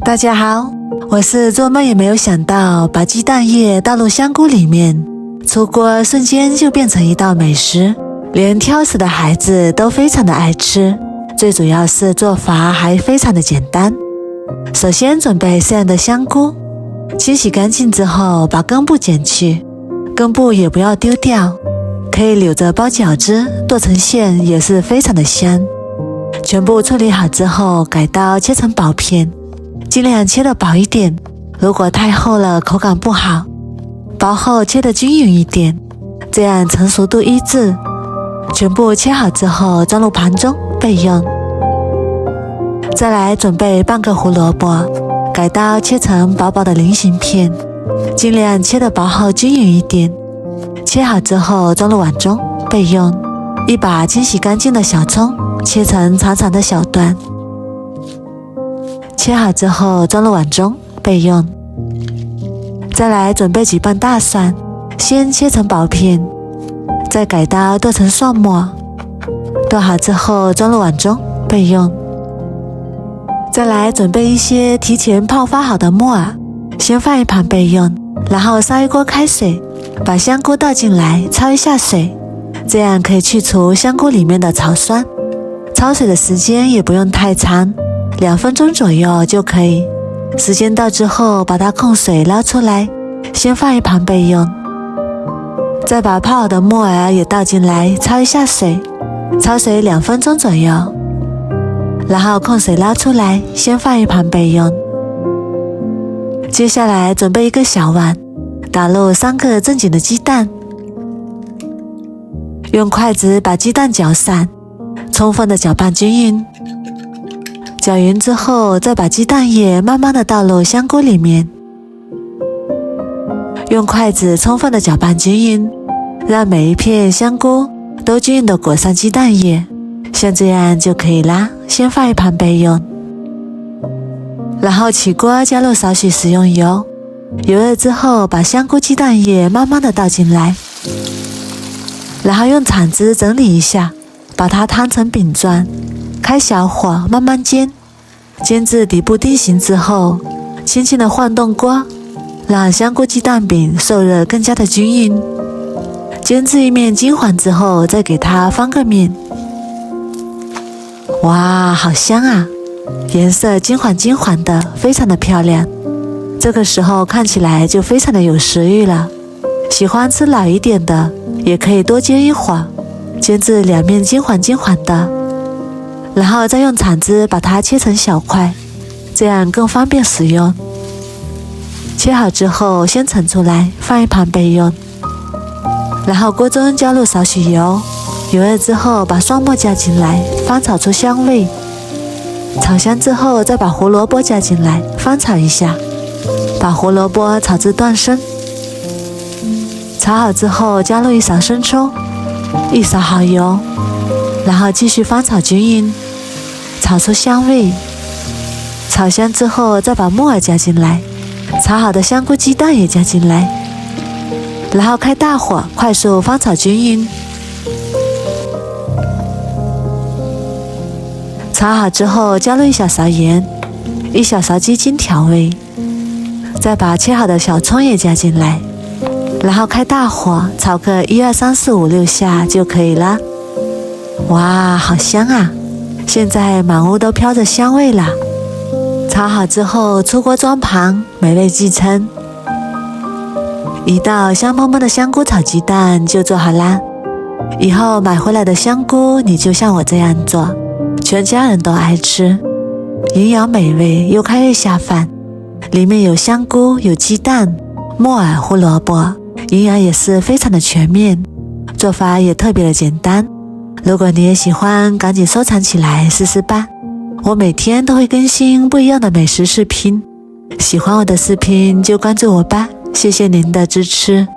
大家好，我是做梦也没有想到把鸡蛋液倒入香菇里面，出锅瞬间就变成一道美食，连挑食的孩子都非常的爱吃。最主要是做法还非常的简单。首先准备这样的香菇，清洗干净之后把根部剪去，根部也不要丢掉，可以留着包饺子，剁成馅也是非常的香。全部处理好之后，改刀切成薄片，尽量切得薄一点，如果太厚了口感不好，薄后切得均匀一点，这样成熟度一致。全部切好之后装入盘中备用。再来准备半个胡萝卜，改刀切成薄薄的菱形片，尽量切得薄厚均匀一点。切好之后装入碗中备用。一把清洗干净的小葱，切成长长的小段，切好之后装入碗中备用。再来准备几瓣大蒜，先切成薄片，再改刀剁成蒜末，剁好之后装入碗中备用。再来准备一些提前泡发好的木耳，先放一旁备用，然后烧一锅开水，把香菇倒进来焯一下水，这样可以去除香菇里面的草酸。焯水的时间也不用太长，2分钟左右就可以。时间到之后把它控水捞出来，先放一旁备用。再把泡好的木耳也倒进来焯一下水，焯水2分钟左右，然后控水捞出来，先放一旁备用。接下来准备一个小碗，打入3个正经的鸡蛋，用筷子把鸡蛋搅散，充分的搅拌均匀。搅匀之后，再把鸡蛋液慢慢的倒入香菇里面，用筷子充分的搅拌均匀，让每一片香菇都均匀的裹上鸡蛋液，像这样就可以啦。先放一旁备用。然后起锅加入少许食用油，油热之后把香菇鸡蛋液慢慢的倒进来，然后用铲子整理一下，把它摊成饼状，开小火慢慢煎，煎至底部定型之后，轻轻的晃动锅，让香菇鸡蛋饼受热更加的均匀。煎至一面金黄之后，再给它翻个面。哇，好香啊！颜色金黄金黄的，非常的漂亮。这个时候看起来就非常的有食欲了。喜欢吃老一点的，也可以多煎一会儿，煎至2面金黄金黄的，然后再用铲子把它切成小块，这样更方便食用。切好之后先盛出来，放一旁备用。然后锅中加入少许油，油热之后把蒜末加进来，翻炒出香味。炒香之后再把胡萝卜加进来，翻炒一下，把胡萝卜炒至断生。炒好之后加入1勺生抽，1勺蚝油，然后继续翻炒均匀，炒出香味。炒香之后再把木耳加进来，炒好的香菇鸡蛋也加进来，然后开大火快速翻炒均匀。炒好之后加入1小勺盐，1小勺鸡精调味，再把切好的小葱也加进来，然后开大火炒个1、2、3、4、5、6下就可以了。哇，好香啊！现在满屋都飘着香味了。炒好之后出锅装盘，美味即成。一道香喷喷的香菇炒鸡蛋就做好啦。以后买回来的香菇你就像我这样做，全家人都爱吃，营养美味又开胃下饭。里面有香菇，有鸡蛋、木耳、胡萝卜，营养也是非常的全面，做法也特别的简单。如果你也喜欢，赶紧收藏起来试试吧。我每天都会更新不一样的美食视频，喜欢我的视频就关注我吧，谢谢您的支持。